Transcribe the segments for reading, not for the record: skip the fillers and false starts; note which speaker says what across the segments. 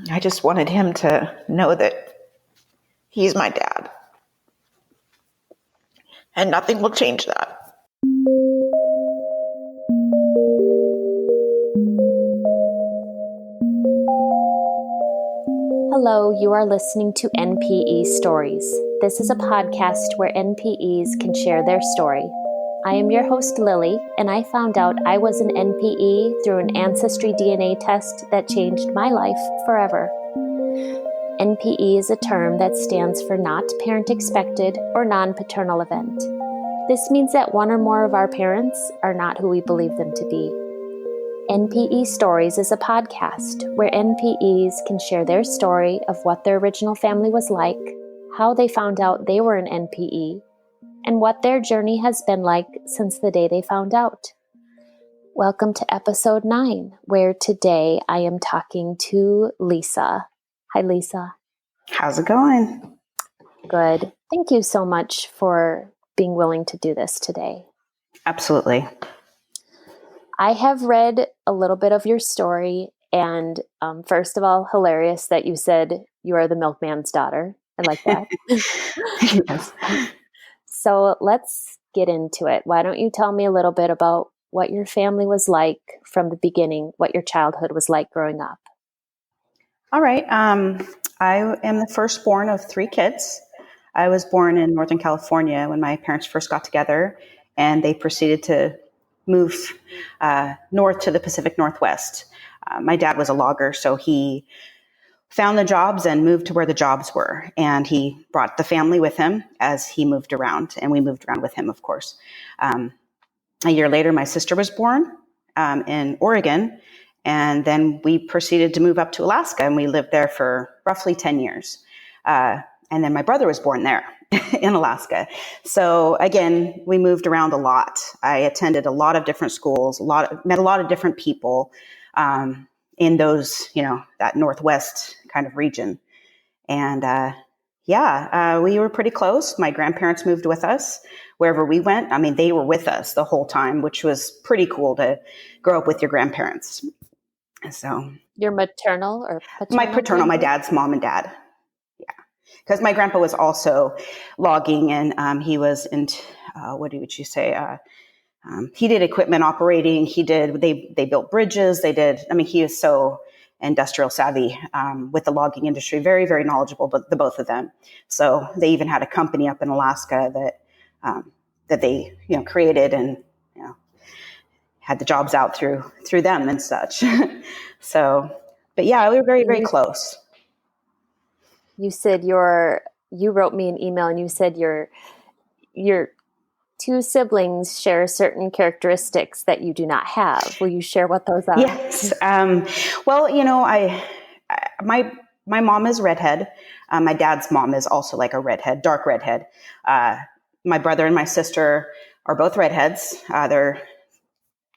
Speaker 1: I just wanted him to know that he's my dad. And nothing will change that.
Speaker 2: Hello, you are listening to NPE Stories. This is a podcast where NPEs can share their story. I am your host, Lily, and I found out I was an NPE through an ancestry DNA test that changed my life forever. NPE is a term that stands for not parent expected or non-paternal event. This means that one or more of our parents are not who we believe them to be. NPE Stories is a podcast where NPEs can share their story of what their original family was like, how they found out they were an NPE, and what their journey has been like since the day they found out. Welcome to episode 9, where today I am talking to Lisa. Hi, Lisa.
Speaker 1: How's it going?
Speaker 2: Good. Thank you so much for being willing to do this today.
Speaker 1: Absolutely.
Speaker 2: I have read a little bit of your story, and first of all, hilarious that you said you are the milkman's daughter. I like that.
Speaker 1: Yes.
Speaker 2: So let's get into it. Why don't you tell me a little bit about what your family was like from the beginning, what your childhood was like growing up?
Speaker 1: All right. I am the firstborn of 3 kids. I was born in Northern California when my parents first got together, and they proceeded to move north to the Pacific Northwest. My dad was a logger, so he found the jobs and moved to where the jobs were. And he brought the family with him as he moved around, and we moved around with him, of course. A year later, my sister was born in Oregon, and then we proceeded to move up to Alaska, and we lived there for roughly 10 years. And then my brother was born there in Alaska. So again, we moved around a lot. I attended a lot of different schools, met a lot of different people in those, that Northwest kind of region. And we were pretty close. My grandparents moved with us wherever we went. I mean, they were with us the whole time, which was pretty cool to grow up with your grandparents. So
Speaker 2: your maternal or paternal?
Speaker 1: My paternal, my dad's mom and dad. Because my grandpa was also logging, and he was in, he did equipment operating. They built bridges. He was so industrial savvy with the logging industry, very, very knowledgeable, but the both of them. So they even had a company up in Alaska that they, created and, had the jobs out through them and such. So, but yeah, we were very, very close.
Speaker 2: You said you wrote me an email and you said your 2 siblings share certain characteristics that you do not have. Will you share what those are?
Speaker 1: Yes. Well, my mom is redhead. My dad's mom is also like a redhead, dark redhead. My brother and my sister are both redheads. They're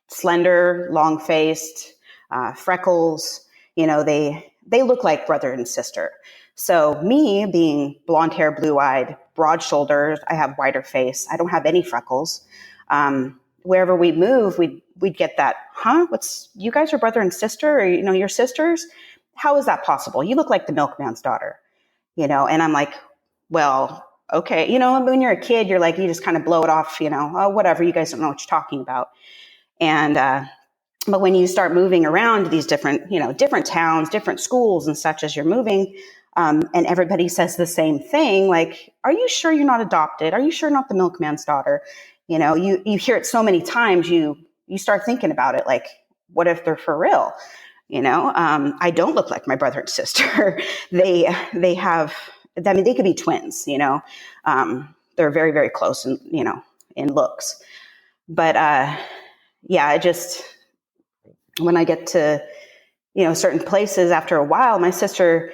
Speaker 1: slender, long-faced, freckles. They look like brother and sister. So me being blonde hair, blue-eyed, broad shoulders, I have wider face. I don't have any freckles. Wherever we move, we'd get that, you guys are brother and sister, or, your sisters? How is that possible? You look like the milkman's daughter, and I'm like, well, okay. When you're a kid, you're like, you just kind of blow it off, oh, whatever. You guys don't know what you're talking about. And, but when you start moving around these different towns, different schools and such as you're moving, and everybody says the same thing, like, are you sure you're not adopted? Are you sure you're not the milkman's daughter? You hear it so many times, you start thinking about it, like, what if they're for real? I don't look like my brother and sister. They could be twins, they're very, very close in looks. But, when I get to, certain places after a while, my sister,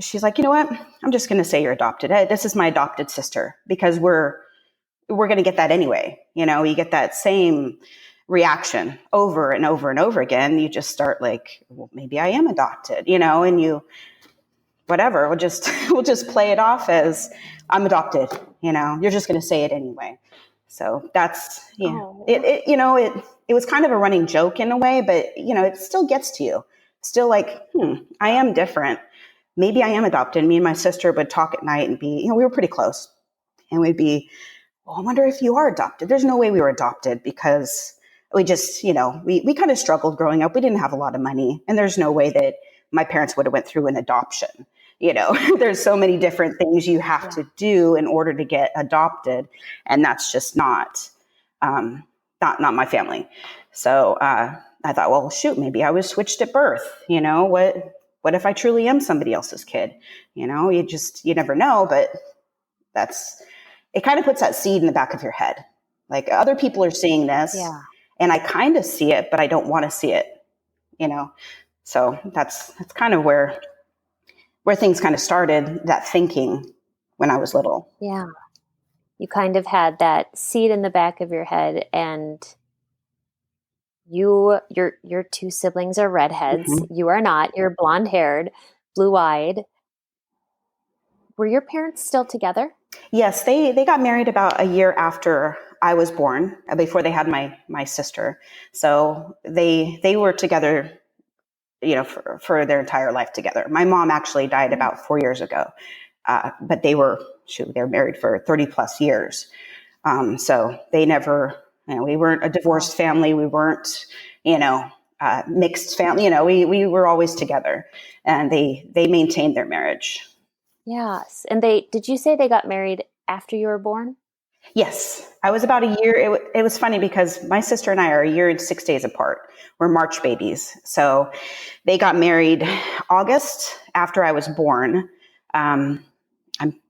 Speaker 1: she's like, you know what? I'm just going to say you're adopted. Hey, this is my adopted sister, because we're going to get that anyway. You get that same reaction over and over and over again. You just start like, well, maybe I am adopted, and you, whatever, we'll just play it off as I'm adopted. You're just going to say it anyway. So that's, it was kind of a running joke in a way, but it still gets to you. still like, I am different. Maybe I am adopted. Me and my sister would talk at night and be, we were pretty close. And we'd be, well, I wonder if you are adopted. There's no way we were adopted because we just, we kind of struggled growing up. We didn't have a lot of money. And there's no way that my parents would have went through an adoption. There's so many different things you have to do in order to get adopted. And that's just not my family. So I thought, well, shoot, maybe I was switched at birth. What if I truly am somebody else's kid? You never know, but it kind of puts that seed in the back of your head. Like other people are seeing this and I kind of see it, but I don't want to see it, So that's kind of where things kind of started, that thinking when I was little.
Speaker 2: Yeah. You kind of had that seed in the back of your head, and your two siblings are redheads. Mm-hmm. You are not. You're blonde-haired, blue-eyed. Were your parents still together?
Speaker 1: Yes, they got married about a year after I was born, before they had my sister. So they were together, for their entire life together. My mom actually died about 4 years ago, but they were married for 30 plus years. So they never, we weren't a divorced family. We weren't, mixed family. We were always together, and they maintained their marriage.
Speaker 2: Yes. And did you say they got married after you were born?
Speaker 1: Yes. I was about a year. It was funny because my sister and I are a year and 6 days apart. We're March babies. So they got married August after I was born. I'm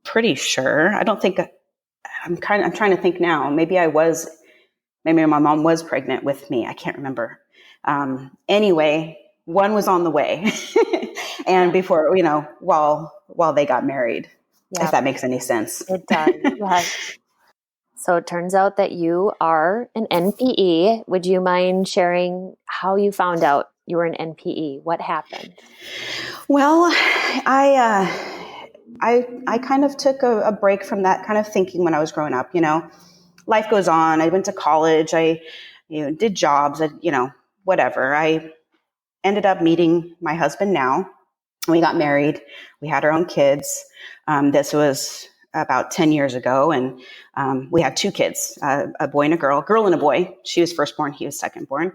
Speaker 1: pretty sure. I don't think, I'm trying to think now. Maybe my mom was pregnant with me. I can't remember. Anyway, one was on the way and before, while they got married, if that makes any sense.
Speaker 2: It does. Yes. So it turns out that you are an NPE. Would you mind sharing how you found out you were an NPE? What happened?
Speaker 1: Well, I kind of took a break from that kind of thinking when I was growing up. Life goes on. I went to college. I did jobs. Whatever. I ended up meeting my husband now. We got married. We had our own kids. This was about 10 years ago. And we had two kids, a boy and a girl and a boy. She was firstborn. He was secondborn.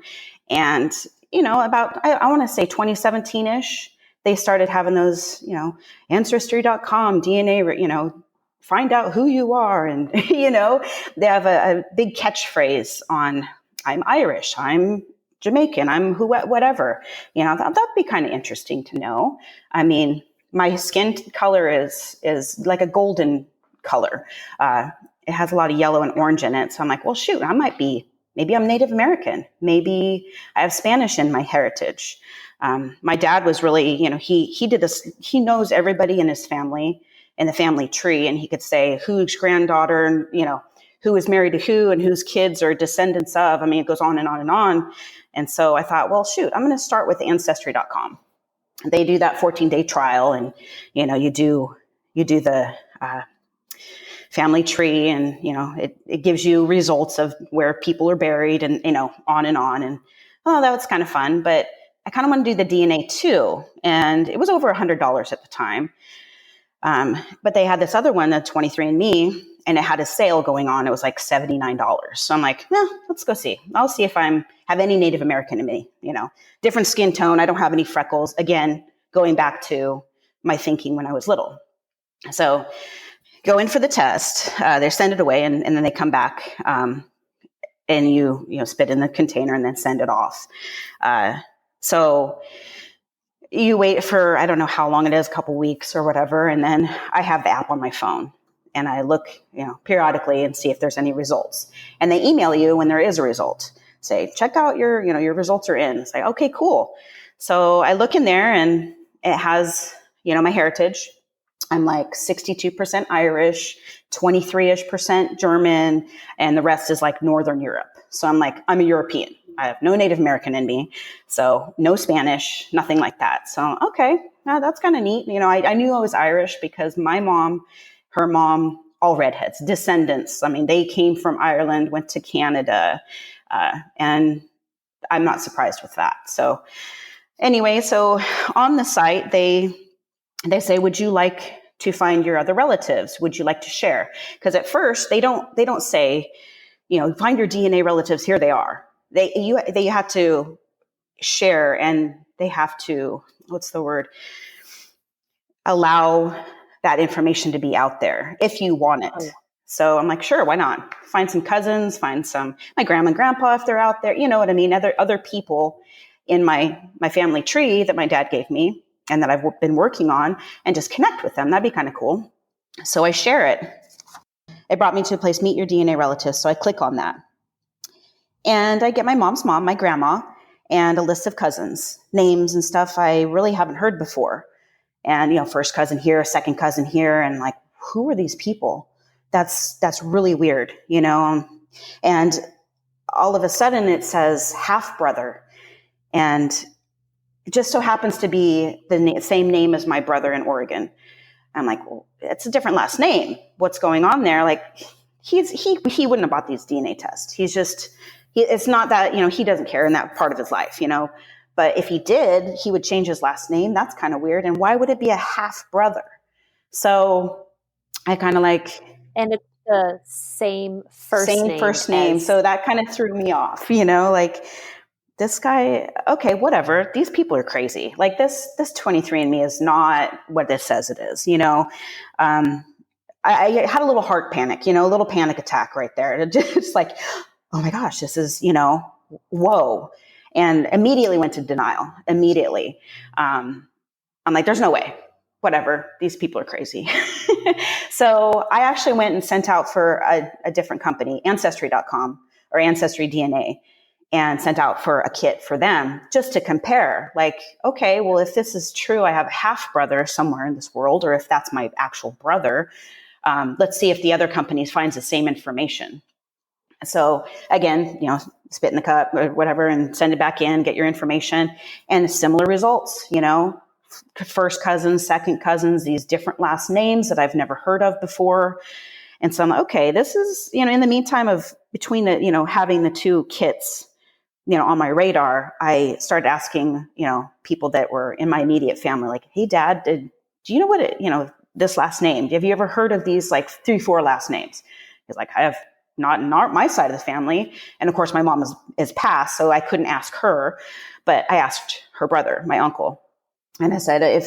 Speaker 1: And, about, I want to say 2017-ish, they started having those, Ancestry.com, DNA, find out who you are. And, they have a big catchphrase on, I'm Irish, I'm Jamaican, I'm whatever. That'd be kind of interesting to know. I mean, my skin color is like a golden color. It has a lot of yellow and orange in it. So I'm like, well, shoot, maybe I'm Native American. Maybe I have Spanish in my heritage. My dad was really, he did this. He knows everybody in his family, in the family tree, and he could say whose granddaughter, who is married to who and whose kids are descendants of. I mean, it goes on and on and on. And so I thought, well, shoot, I'm going to start with Ancestry.com. They do that 14-day trial, and you do the family tree, and it gives you results of where people are buried, and on and on. And that was kind of fun, but I kind of want to do the DNA too, and it was over $100 at the time. But they had this other one, the 23andMe, and it had a sale going on. It was like $79. So I'm like, let's go see. I'll see if I have any Native American in me, different skin tone. I don't have any freckles. Again, going back to my thinking when I was little. So go in for the test. They send it away, and then they come back, and you spit in the container and then send it off. So you wait for, I don't know how long it is, a couple weeks or whatever. And then I have the app on my phone, and I look, periodically and see if there's any results. And they email you when there is a result. Say, check out your results are in. Say, okay, cool. So I look in there, and it has, my heritage. I'm like 62% Irish, 23-ish% German, and the rest is like Northern Europe. So I'm like, I'm a European. I have no Native American in me. So no Spanish, nothing like that. So, okay, that's kind of neat. I knew I was Irish because my mom, her mom, all redheads, descendants. I mean, they came from Ireland, went to Canada, and I'm not surprised with that. So Anyway, so on the site, they say, would you like to find your other relatives? Would you like to share? Because at first they don't say, find your DNA relatives. Here they are. They have to share, and they have to, what's the word? Allow that information to be out there if you want it. Oh. So I'm like, sure, why not? Find some cousins, find some, my grandma and grandpa, if they're out there, you know what I mean? Other people in my family tree that my dad gave me and that I've been working on, and just connect with them. That'd be kind of cool. So I share it. It brought me to a place, meet your DNA relatives. So I click on that. And I get my mom's mom, my grandma, and a list of cousins, names and stuff I really haven't heard before. And, first cousin here, second cousin here. And like, who are these people? That's really weird, And all of a sudden it says half brother. And it just so happens to be the same name as my brother in Oregon. I'm like, well, it's a different last name. What's going on there? Like, he wouldn't have bought these DNA tests. It's not that, he doesn't care in that part of his life, But if he did, he would change his last name. That's kind of weird. And why would it be a half brother? So I kind of like...
Speaker 2: And it's the same first
Speaker 1: name. So that kind of threw me off, like... This guy, okay, whatever. These people are crazy. Like this 23andMe is not what this says it is, I had a little heart panic, a little panic attack right there. It just like, oh my gosh, this is, whoa. And immediately went to denial, immediately. I'm like, there's no way, whatever. These people are crazy. So I actually went and sent out for a different company, Ancestry.com or Ancestry DNA, and sent out for a kit for them just to compare. Like, okay, well, if this is true, I have a half brother somewhere in this world, or if that's my actual brother, let's see if the other companies finds the same information. So again, spit in the cup or whatever and send it back in, get your information, and similar results, first cousins, second cousins, these different last names that I've never heard of before. And so I'm like, okay, this is, in the meantime of between the, having the two kits, on my radar, I started asking, people that were in my immediate family, like, hey, Dad, do you know what this last name? Have you ever heard of these like 3-4 last names? He's like, I have not in my side of the family. And of course, my mom is passed, so I couldn't ask her, but I asked her brother, my uncle. And I said, I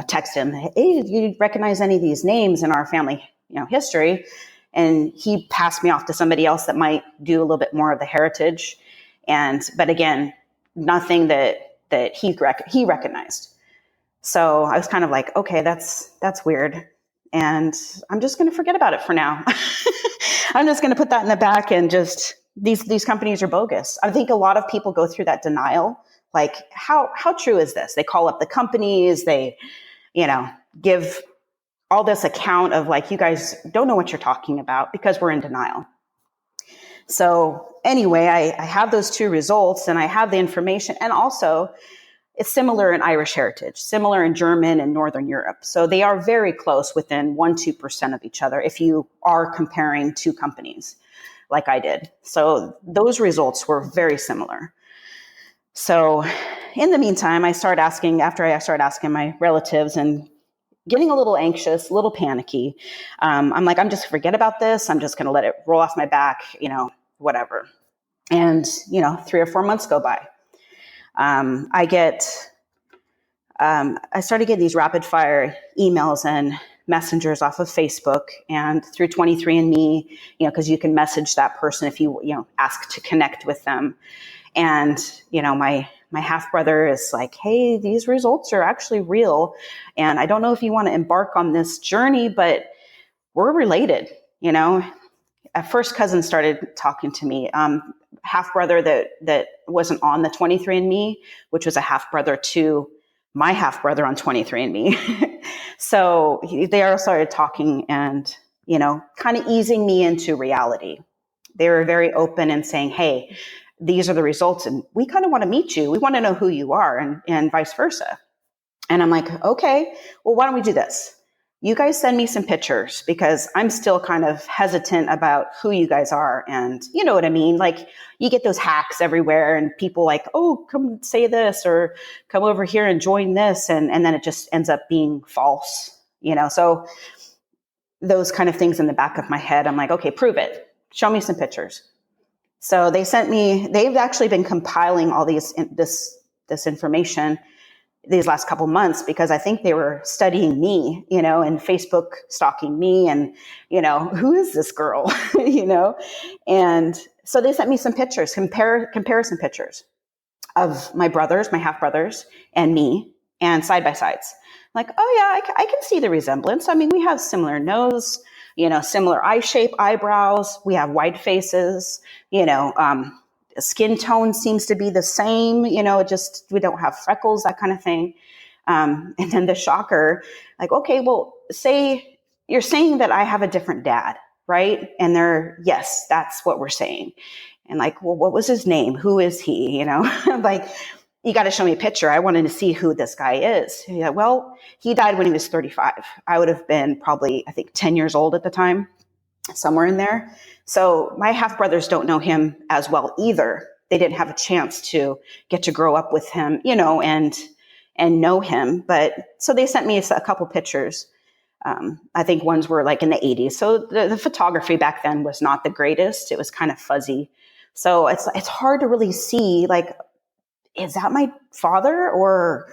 Speaker 1: text him, hey, do you recognize any of these names in our family, history? And he passed me off to somebody else that might do a little bit more of the heritage. But again, nothing that he recognized. So I was kind of like, okay, that's weird. And I'm just going to forget about it for now. I'm just going to put that in the back, and just these companies are bogus. I think a lot of people go through that denial. Like, how true is this? They call up the companies, they, give all this account of like, you guys don't know what you're talking about because we're in denial. So anyway, I have those two results and I have the information, and also it's similar in Irish heritage, similar in German and Northern Europe. So they are very close, within 1-2% of each other if you are comparing two companies like I did. So those results were very similar. So in the meantime, after I started asking my relatives and getting a little anxious, a little panicky, I'm like, I'm just forget about this. I'm just going to let it roll off my back, whatever. And, 3 or 4 months go by. I started getting these rapid fire emails and messengers off of Facebook and through 23andMe, because you can message that person if you ask to connect with them. And, my half brother is like, hey, these results are actually real. And I don't know if you want to embark on this journey, but we're related, A first cousin started talking to me, half brother that wasn't on the 23andMe, which was a half brother to my half brother on 23andMe. So they all started talking and, kind of easing me into reality. They were very open and saying, hey, these are the results and we kind of want to meet you. We want to know who you are, and vice versa. And I'm like, okay, well, why don't we do this? you guys send me some pictures because I'm still kind of hesitant about who you guys are. And you know what I mean? Like you get those hacks everywhere and people like, oh, come say this or come over here and join this. And then it just ends up being false, So those kind of things in the back of my head, I'm like, okay, prove it. Show me some pictures. So they've actually been compiling all this information these last couple months because I think they were studying me, and Facebook stalking me and, who is this girl, And so they sent me some pictures, comparison pictures of my brothers, my half brothers and me and side by sides. Like, oh yeah, I can see the resemblance. I mean, we have similar nose, similar eye shape, eyebrows. We have wide faces, skin tone seems to be the same, just we don't have freckles, that kind of thing. And then the shocker, like, okay, well, say you're saying that I have a different dad, right? And yes, that's what we're saying. And like, well, what was his name? Who is he? Like, you got to show me a picture. I wanted to see who this guy is. Yeah, well, he died when he was 35. I would have been probably, I think, 10 years old at the time, somewhere in there. So my half brothers don't know him as well either. They didn't have a chance to get to grow up with him, and know him. But so they sent me a couple pictures. I think ones were like in the 80s. So the photography back then was not the greatest. It was kind of fuzzy. So it's hard to really see, like, is that my father? Or,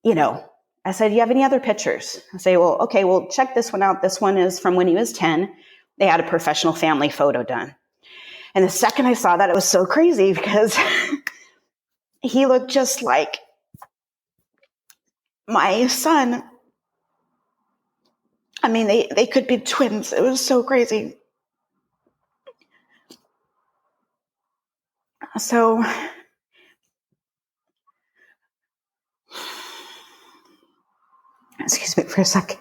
Speaker 1: I said, do you have any other pictures? I say, well, okay, well, check this one out. This one is from when he was 10. They had a professional family photo done. And the second I saw that, it was so crazy because he looked just like my son. I mean, they could be twins. It was so crazy. So, excuse me for a second.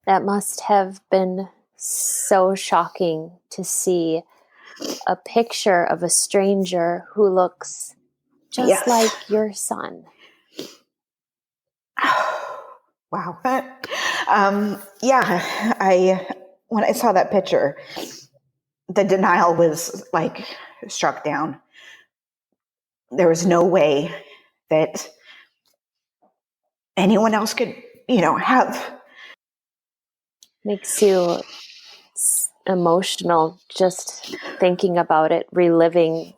Speaker 2: That must have been so shocking to see a picture of a stranger who looks just like your son.
Speaker 1: Wow. When I saw that picture, the denial was like struck down. There was no way that anyone else could, have.
Speaker 2: Makes you emotional just thinking about it, reliving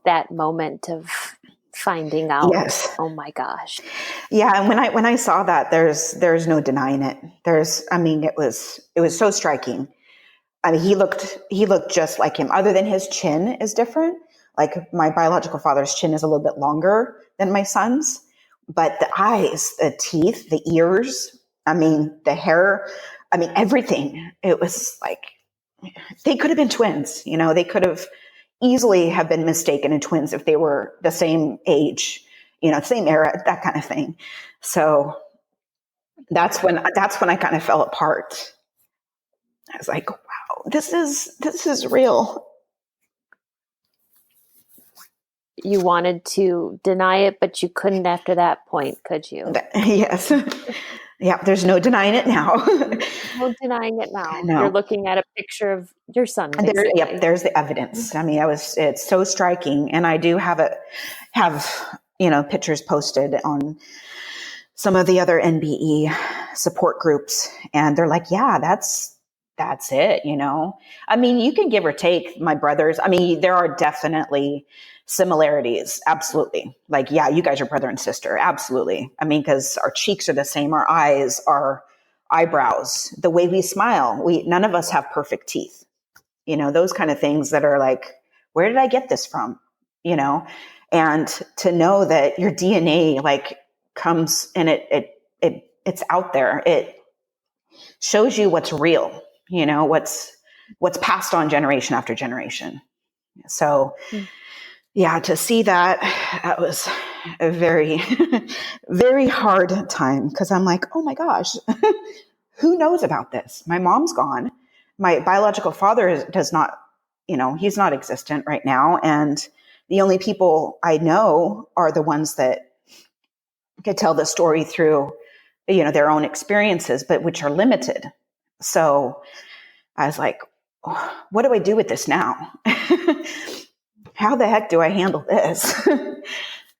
Speaker 2: that moment of finding out.
Speaker 1: Yes.
Speaker 2: Oh my gosh.
Speaker 1: Yeah, and when I saw that, there's no denying it. It was so striking. I mean, he looked just like him, other than his chin is different. Like my biological father's chin is a little bit longer than my son's, but the eyes, the teeth, the ears, the hair, everything. It was like they could have been twins. They could have easily have been mistaken in twins if they were the same age, same era, that kind of thing. So that's when I kind of fell apart. I was like, wow, this is real.
Speaker 2: You wanted to deny it, but you couldn't after that point, could you?
Speaker 1: Yes. Yeah, there's no denying it now.
Speaker 2: No denying it now.
Speaker 1: No.
Speaker 2: You're looking at a picture of your son.
Speaker 1: There's the evidence. It's so striking. And I do have pictures posted on some of the other NPE support groups. And they're like, yeah, that's it, you can give or take my brothers. There are definitely similarities. Absolutely. Like, yeah, you guys are brother and sister. Absolutely. Because our cheeks are the same, our eyes, our eyebrows, the way we smile. None of us have perfect teeth, those kind of things that are like, where did I get this from? And to know that your DNA like comes and it's out there. It shows you what's real, what's passed on generation after generation. So yeah, to see that was a very, very hard time because I'm like, oh my gosh, who knows about this? My mom's gone. My biological father does not, he's not existent right now. And the only people I know are the ones that could tell the story through their own experiences, but which are limited. So I was like, oh, what do I do with this now? How the heck do I handle this?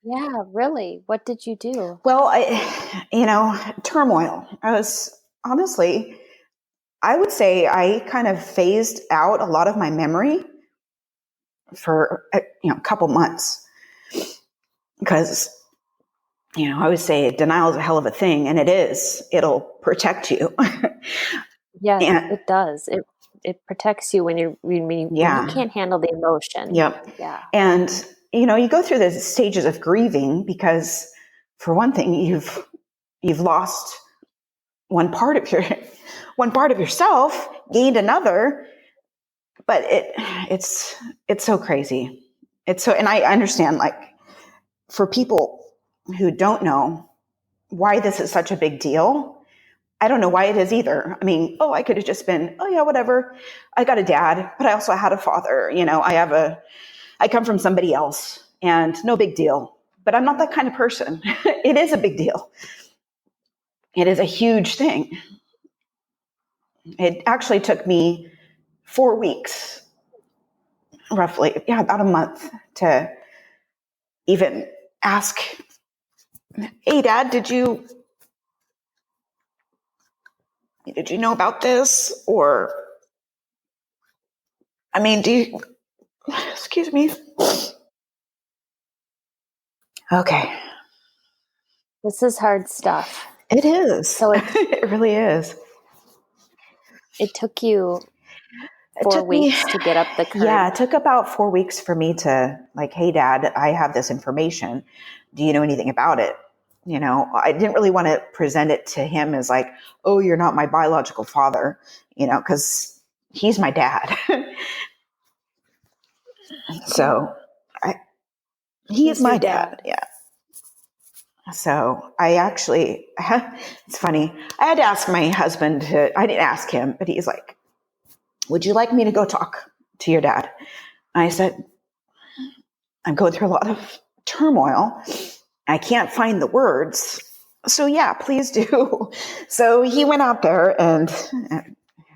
Speaker 2: Yeah, really. What did you do?
Speaker 1: Well, turmoil. Honestly, I would say I kind of phased out a lot of my memory for, a couple months, because, I always say denial is a hell of a thing, and it is. It'll protect you.
Speaker 2: Yes,
Speaker 1: And
Speaker 2: it does. It protects you when you
Speaker 1: yeah,
Speaker 2: can't handle the emotion.
Speaker 1: yep.
Speaker 2: Yeah.
Speaker 1: And, you go through the stages of grieving because, for one thing, you've lost one part of yourself, gained another, but it's so crazy. And I understand, like, for people who don't know why this is such a big deal, I don't know why it is either. I mean, I could have just been, oh yeah, whatever. I got a dad, but I also had a father. I come from somebody else, and no big deal. But I'm not that kind of person. It is a big deal. It is a huge thing. It actually took me 4 weeks, roughly, about a month, to even ask, hey, Dad, did you know about this? Or, I mean, excuse me. Okay.
Speaker 2: This is hard stuff.
Speaker 1: It is.
Speaker 2: So
Speaker 1: it really is.
Speaker 2: it took you
Speaker 1: It
Speaker 2: 4
Speaker 1: took me,
Speaker 2: weeks to get up the courage.
Speaker 1: yeah, it took about 4 weeks for me to, like, hey, Dad, I have this information. Do you know anything about it? I didn't really want to present it to him as like, oh, you're not my biological father, because he's my dad. So he's my dad. Yeah. So I actually, it's funny. I had to ask my husband I didn't ask him, but he's like, would you like me to go talk to your dad? And I said, I'm going through a lot of turmoil. I can't find the words. So yeah, please do. So he went out there and,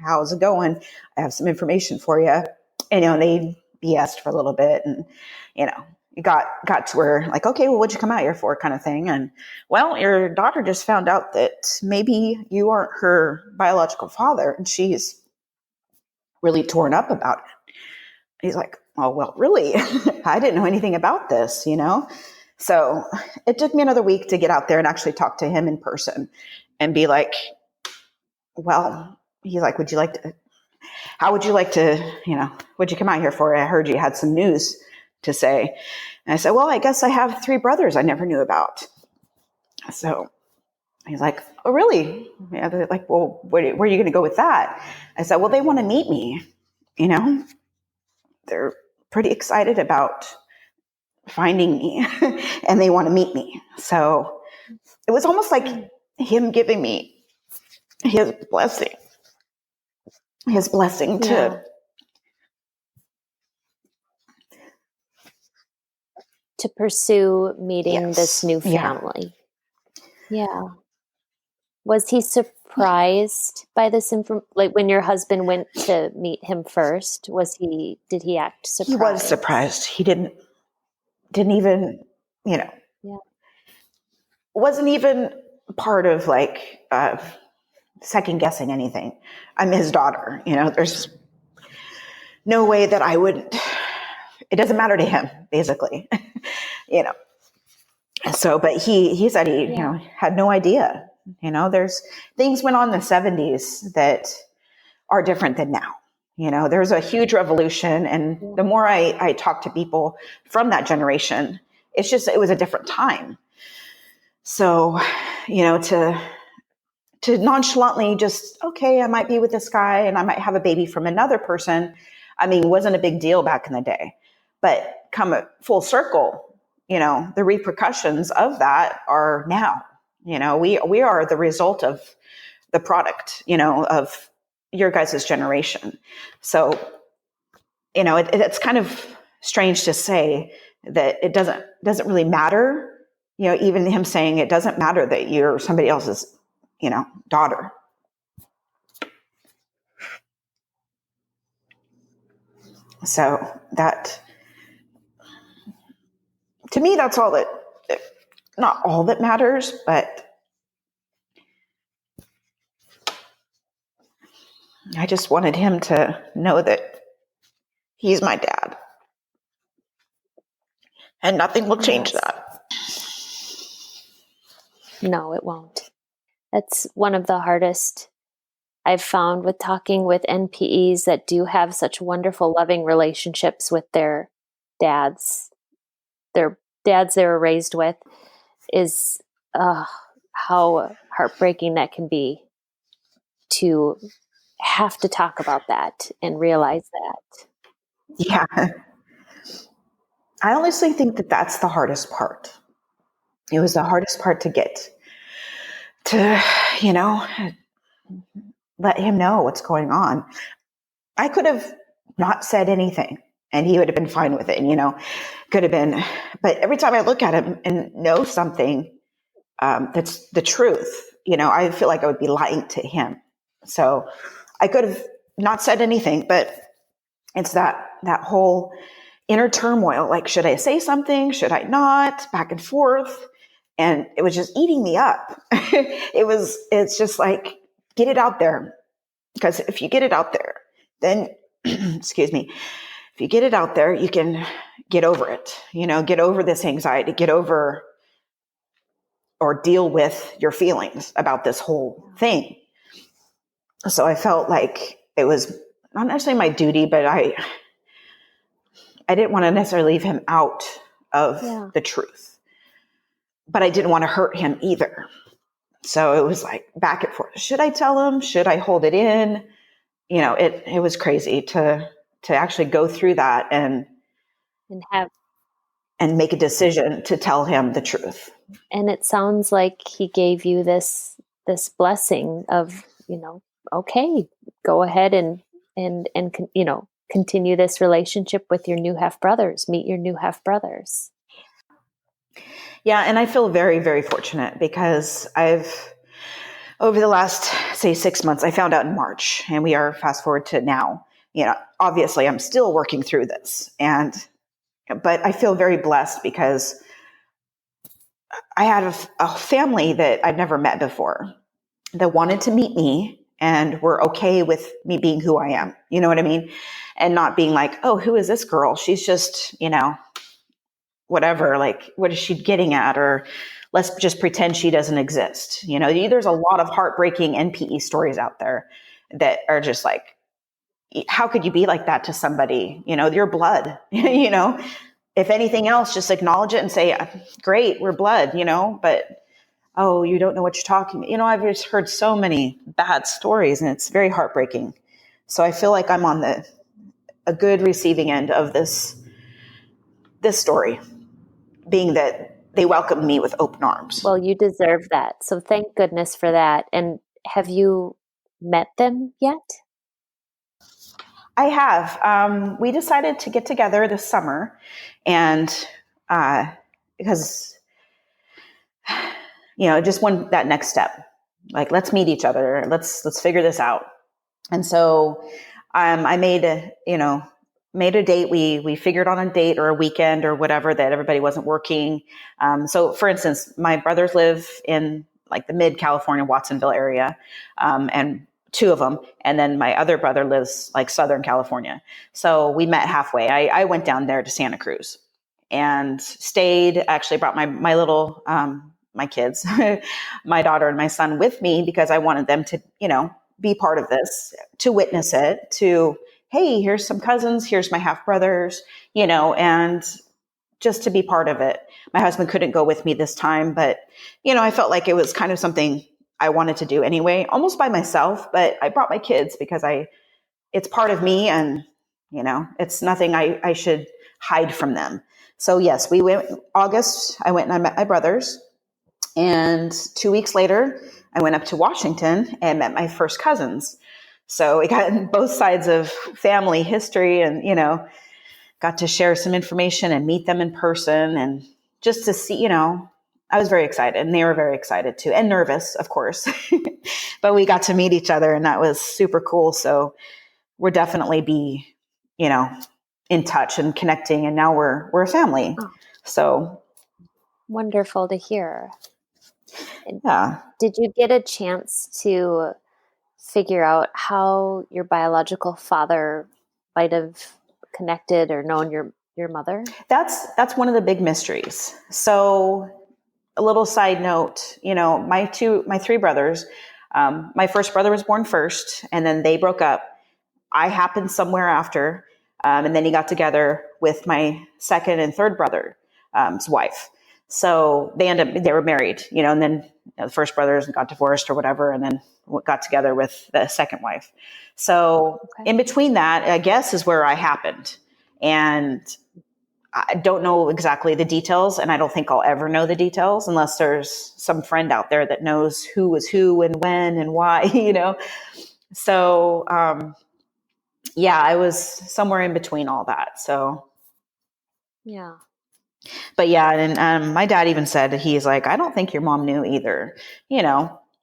Speaker 1: how's it going? I have some information for you. And, they BS'd for a little bit, and, it got to where, like, okay, well, what'd you come out here for, kind of thing. And, well, your daughter just found out that maybe you aren't her biological father, and she's really torn up about it. He's like, oh, well, really? I didn't know anything about this, So it took me another week to get out there and actually talk to him in person and be like, well, he's like, how would you like to, what'd you come out here for? I heard you had some news to say. And I said, well, I guess I have 3 brothers I never knew about. So he's like, oh, really? Yeah, they're like, well, where are you going to go with that? I said, well, they want to meet me, They're pretty excited about finding me and they want to meet me. So it was almost like him giving me his blessing
Speaker 2: to pursue meeting
Speaker 1: yes,
Speaker 2: this new family. Yeah. Was he surprised by this like when your husband went to meet him first? Did he act surprised?
Speaker 1: He was surprised. He didn't even, wasn't even part of, like, second guessing anything. I'm his daughter, there's no way that I wouldn't. It doesn't matter to him, basically. So, but he said he, had no idea. There's things went on in the 70s that are different than now. There's a huge revolution. And the more I talk to people from that generation, it was a different time. So, to nonchalantly just, okay, I might be with this guy and I might have a baby from another person. I mean, it wasn't a big deal back in the day, but come a full circle, the repercussions of that are now, we are the result of the product, of your guys' generation. So, it's kind of strange to say that it doesn't really matter, even him saying it doesn't matter that you're somebody else's daughter. So that, to me, that's all that, not all that matters, but I just wanted him to know that he's my dad, and nothing will change
Speaker 2: Yes.
Speaker 1: that.
Speaker 2: No, it won't. That's one of the hardest I've found with talking with NPEs that do have such wonderful, loving relationships with their dads they were raised with, is how heartbreaking that can be to have to talk about that and realize that.
Speaker 1: Yeah. I honestly think that that's the hardest part. It was the hardest part to get to, let him know what's going on. I could have not said anything and he would have been fine with it, could have been. But every time I look at him and know something that's the truth, I feel like I would be lying to him. So I could have not said anything, but it's that whole inner turmoil. Like, should I say something? Should I not? Back and forth. And it was just eating me up. It's just like, get it out there. Because if you get it out there, then, excuse me, if you get it out there, you can get over it, get over this anxiety, get over or deal with your feelings about this whole thing. So I felt like it was not necessarily my duty, but I didn't want to necessarily leave him out of the truth, but I didn't want to hurt him either. So it was like back and forth. Should I tell him? Should I hold it in? It was crazy to actually go through that and make a decision to tell him the truth.
Speaker 2: And it sounds like he gave you this blessing of, okay, go ahead and continue this relationship with your new half brothers, meet your new half brothers.
Speaker 1: Yeah. And I feel very, very fortunate because over the last, say, 6 months, I found out in March, and we are fast forward to now. Obviously I'm still working through this, but I feel very blessed because I had a family that I've never met before that wanted to meet me and were okay with me being who I am. You know what I mean? And not being like, oh, who is this girl? She's just, whatever, like, what is she getting at? Or let's just pretend she doesn't exist. There's a lot of heartbreaking NPE stories out there that are just like, how could you be like that to somebody? Your blood, if anything else, just acknowledge it and say, great, we're blood, but, oh, you don't know what you're talking about. I've just heard so many bad stories and it's very heartbreaking. So I feel like I'm on a good receiving end of this story, being that they welcomed me with open arms.
Speaker 2: Well, you deserve that. So thank goodness for that. And have you met them yet?
Speaker 1: I have. We decided to get together this summer, and because just want that next step. Like, let's meet each other. Let's figure this out. And so I made a date. We figured on a date or a weekend or whatever that everybody wasn't working. So for instance, my brothers live in like the mid California, Watsonville area. And two of them. And then my other brother lives like Southern California. So we met halfway. I went down there to Santa Cruz and stayed, actually brought my little, my kids, my daughter and my son with me because I wanted them to, be part of this, to witness it, to, hey, here's some cousins, here's my half brothers, and just to be part of it. My husband couldn't go with me this time, but, I felt like it was kind of something I wanted to do anyway, almost by myself, but I brought my kids because it's part of me and, it's nothing I should hide from them. So yes, we went August, I went and I met my brothers, and 2 weeks later, I went up to Washington and met my first cousins. So we got both sides of family history and, got to share some information and meet them in person and just to see, I was very excited, and they were very excited too, and nervous, of course. But we got to meet each other, and that was super cool. So we'll definitely be, in touch and connecting, and now we're a family.
Speaker 2: Oh,
Speaker 1: so
Speaker 2: wonderful to hear.
Speaker 1: yeah.
Speaker 2: Did you get a chance to figure out how your biological father might have connected or known your mother?
Speaker 1: That's one of the big mysteries. So a little side note, my three brothers, my first brother was born first, and then they broke up. I happened somewhere after, and then he got together with my second and third brother's wife. So they were married, and then the first brothers got divorced or whatever, and then got together with the second wife. So in between that, I guess, is where I happened. And I don't know exactly the details, and I don't think I'll ever know the details unless there's some friend out there that knows who was who and when and why, So, yeah, I was somewhere in between all that. So,
Speaker 2: yeah.
Speaker 1: But yeah, and my dad even said, he's like, I don't think your mom knew either.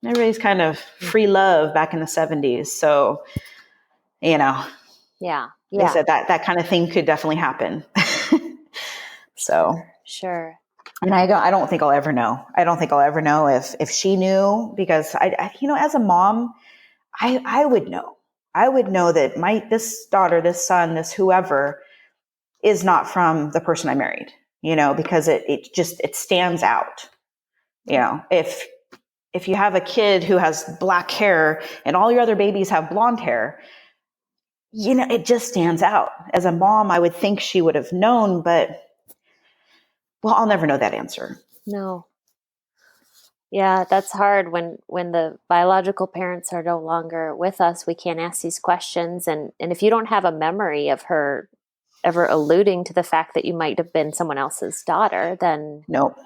Speaker 1: Everybody's kind of free love back in the 70s. So,
Speaker 2: Yeah.
Speaker 1: they said that kind of thing could definitely happen. So,
Speaker 2: sure.
Speaker 1: And I don't think I'll ever know. I don't think I'll ever know if she knew, because I as a mom, I would know. I would know that this daughter, this son, this whoever is not from the person I married, because it stands out. If you have a kid who has black hair and all your other babies have blonde hair, it just stands out. As a mom, I would think she would have known, but I'll never know that answer.
Speaker 2: No. Yeah, that's hard when the biological parents are no longer with us. We can't ask these questions, and if you don't have a memory of her ever alluding to the fact that you might have been someone else's daughter, then
Speaker 1: no.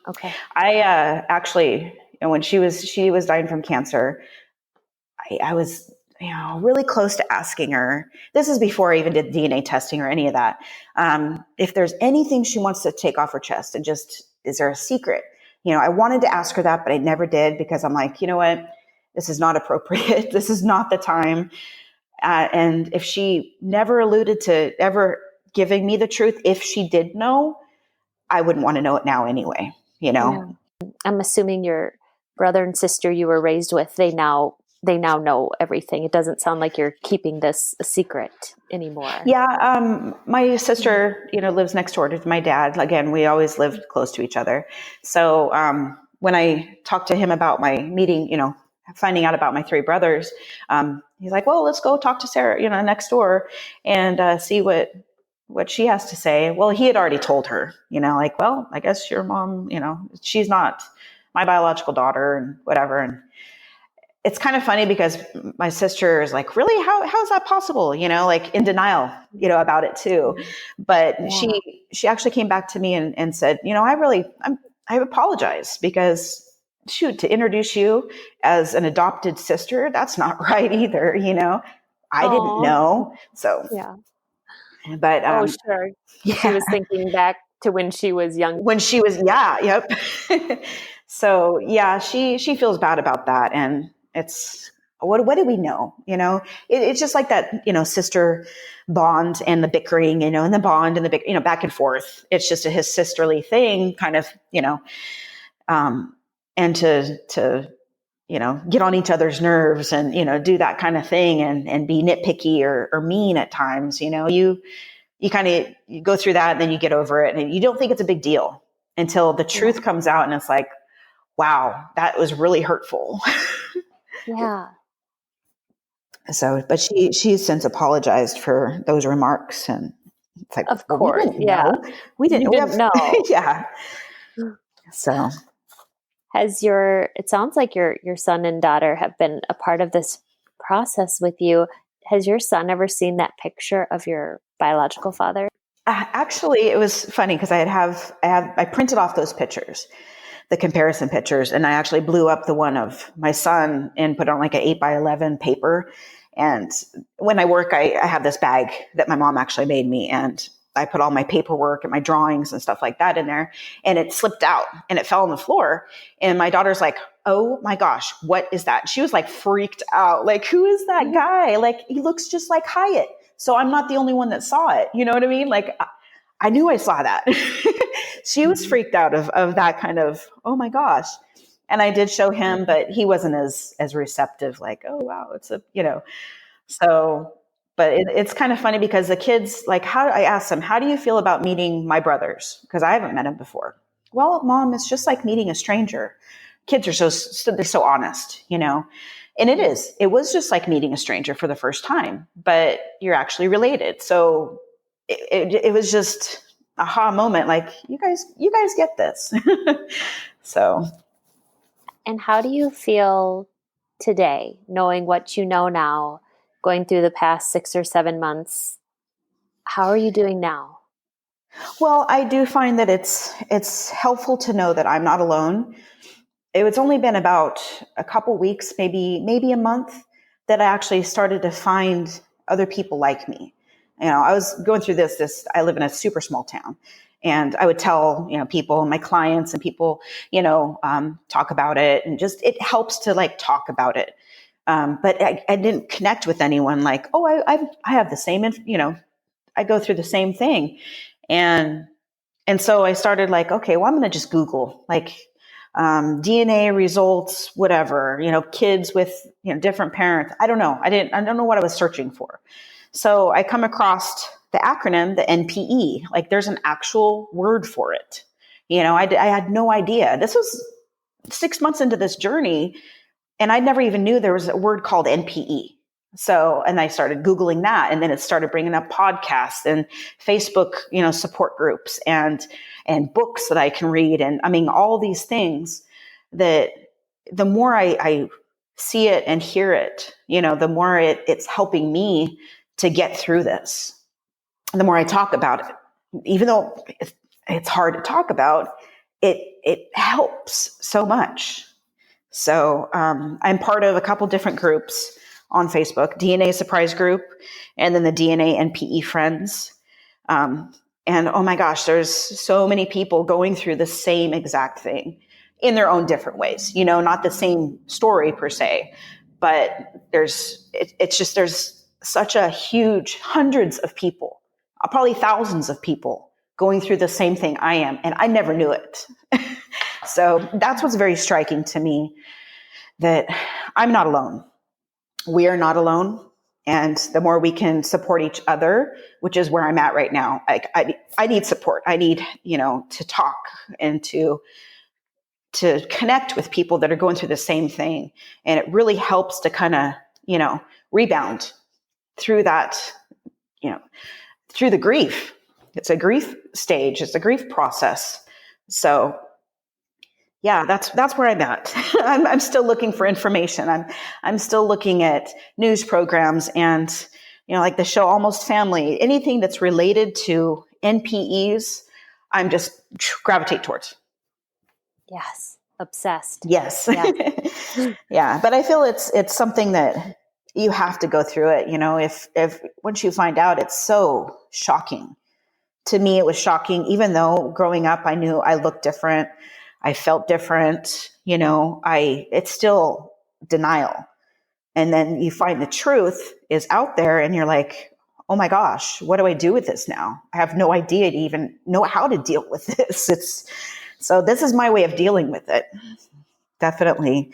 Speaker 2: Okay.
Speaker 1: I actually, when she was dying from cancer, I was really close to asking her. This is before I even did DNA testing or any of that. If there's anything she wants to take off her chest, and just, is there a secret? I wanted to ask her that, but I never did, because I'm like, you know what? This is not appropriate. This is not the time. And if she never alluded to ever giving me the truth, if she did know, I wouldn't want to know it now anyway,
Speaker 2: Yeah. I'm assuming your brother and sister you were raised with, they now know everything. It doesn't sound like you're keeping this a secret anymore.
Speaker 1: Yeah. My sister, lives next door to my dad. Again, we always lived close to each other. So, when I talked to him about my meeting, finding out about my three brothers, he's like, well, let's go talk to Sarah, next door, and see what she has to say. Well, he had already told her, like, well, I guess your mom, she's not my biological daughter and whatever. And it's kind of funny because my sister is like, really, how is that possible? Like in denial, about it too. But she actually came back to me and said, I apologize, because shoot, to introduce you as an adopted sister, that's not right either. I didn't know. So,
Speaker 2: yeah.
Speaker 1: But,
Speaker 2: sure.
Speaker 1: yeah.
Speaker 2: She was thinking back to when she was young.
Speaker 1: When she was, yep. So yeah, she feels bad about that. And it's, what do we know? It's just like that, sister bond and the bickering, and the bond and the back and forth. It's just his sisterly thing, kind of, and to get on each other's nerves and, do that kind of thing and be nitpicky or mean at times. You kind of, you go through that and then you get over it, and you don't think it's a big deal until the truth comes out, and it's like, wow, that was really hurtful.
Speaker 2: Yeah.
Speaker 1: So, but she's since apologized for those remarks, and it's like,
Speaker 2: of course,
Speaker 1: we didn't know. Yeah. So,
Speaker 2: it sounds like your son and daughter have been a part of this process with you. Has your son ever seen that picture of your biological father?
Speaker 1: Actually, it was funny because I printed off those pictures, the comparison pictures, and I actually blew up the one of my son and put on like an 8x11 paper. And when I work, I have this bag that my mom actually made me, and I put all my paperwork and my drawings and stuff like that in there, and it slipped out and it fell on the floor. And my daughter's like, oh my gosh, what is that? She was like freaked out. Like, who is that guy? Like, he looks just like Hyatt. So I'm not the only one that saw it. You know what I mean? Like, I knew I saw that. She was freaked out of that kind of, oh my gosh. And I did show him, but he wasn't as receptive, like, oh wow, it's a, so, but it's kind of funny because the kids, like, I asked them, how do you feel about meeting my brothers? Because I haven't met them before. Well, Mom, it's just like meeting a stranger. Kids are they're so honest, and it was just like meeting a stranger for the first time, but you're actually related. So it was just aha moment. Like, you guys get this. So.
Speaker 2: And how do you feel today, knowing what you know now, going through the past 6 or 7 months? How are you doing now?
Speaker 1: Well, I do find that it's helpful to know that I'm not alone. It's only been about a couple weeks, maybe a month, that I actually started to find other people like me. I was going through this, I live in a super small town, and I would tell, people, my clients and people, talk about it, and just, it helps to like talk about it. But I didn't connect with anyone like, oh, I have the same, I go through the same thing. And so I started like, okay, well, I'm going to just Google like, DNA results, whatever, kids with, different parents. I don't know. I don't know what I was searching for. So I come across the acronym, the NPE, like there's an actual word for it. I had no idea. This was 6 months into this journey, and I never even knew there was a word called NPE. So, and I started Googling that, and then it started bringing up podcasts and Facebook, support groups and books that I can read. And I mean, all these things that the more I see it and hear it, the more it's helping me to get through this. And the more I talk about it, even though it's hard to talk about, it helps so much. So I'm part of a couple different groups on Facebook, DNA Surprise Group, and then the DNA NPE Friends. And oh my gosh, there's so many people going through the same exact thing in their own different ways, not the same story per se, but there's such a huge hundreds of people, probably thousands of people going through the same thing I am. And I never knew it. So that's what's very striking to me, that I'm not alone. We are not alone. And the more we can support each other, which is where I'm at right now, I need support. I need, to talk and to connect with people that are going through the same thing. And it really helps to kind of, rebound through that, through the grief. It's a grief stage. It's a grief process. So yeah, that's where I'm at. I'm still looking for information. I'm still looking at news programs and, like the show Almost Family, anything that's related to NPEs, I'm just gravitate towards.
Speaker 2: Yes. Obsessed.
Speaker 1: Yes.
Speaker 2: Yes.
Speaker 1: Yeah. But I feel it's something that you have to go through it. If once you find out, it's so shocking. To me, it was shocking, even though growing up, I knew I looked different. I felt different, it's still denial. And then you find the truth is out there and you're like, oh my gosh, what do I do with this now? I have no idea to even know how to deal with this. So this is my way of dealing with it. Definitely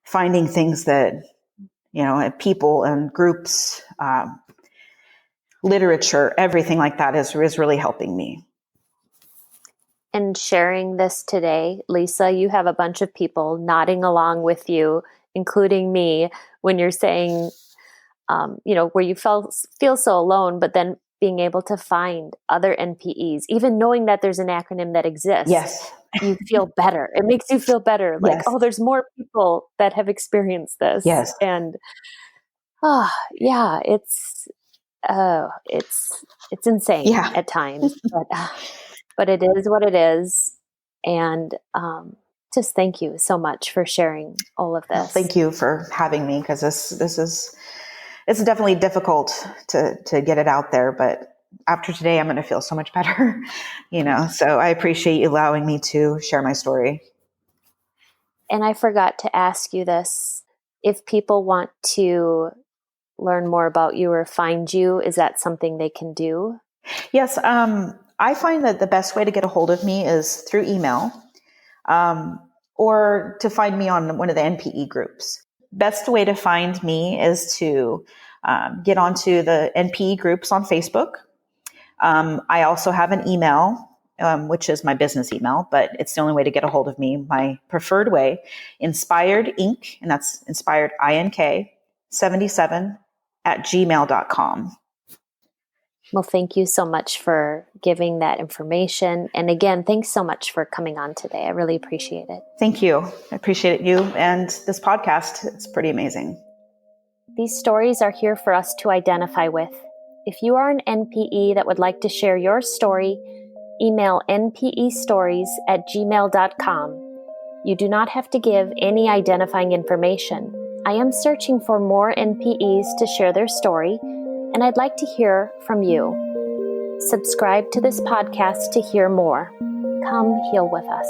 Speaker 1: finding things that, people and groups, literature, everything like that is really helping me.
Speaker 2: And sharing this today, Lisa, you have a bunch of people nodding along with you, including me, when you're saying, where you feel so alone, but then being able to find other NPEs, even knowing that there's an acronym that exists.
Speaker 1: Yes.
Speaker 2: You feel better. It makes you feel better. Like,
Speaker 1: Yes.
Speaker 2: oh, there's more people that have experienced this.
Speaker 1: Yes.
Speaker 2: And yeah, it's insane at times, but it is what it is. And just thank you so much for sharing all of this.
Speaker 1: Well, thank you for having me, because it's definitely difficult to get it out there, but
Speaker 3: after today, I'm going to feel so much better, so I appreciate you allowing me to share my story.
Speaker 2: And I forgot to ask you this. If people want to learn more about you or find you, is that something they can do?
Speaker 3: Yes. I find that the best way to get a hold of me is through email, or to find me on one of the NPE groups. Best way to find me is to get onto the NPE groups on Facebook. I also have an email, which is my business email, but it's the only way to get a hold of me. My preferred way, Inspired Inc., and that's Inspired INK 77 at gmail.com.
Speaker 2: Well, thank you so much for giving that information. And again, thanks so much for coming on today. I really appreciate it.
Speaker 3: Thank you. I appreciate you and this podcast. It's pretty amazing.
Speaker 2: These stories are here for us to identify with. If you are an NPE that would like to share your story, email npestories@gmail.com. You do not have to give any identifying information. I am searching for more NPEs to share their story, and I'd like to hear from you. Subscribe to this podcast to hear more. Come heal with us.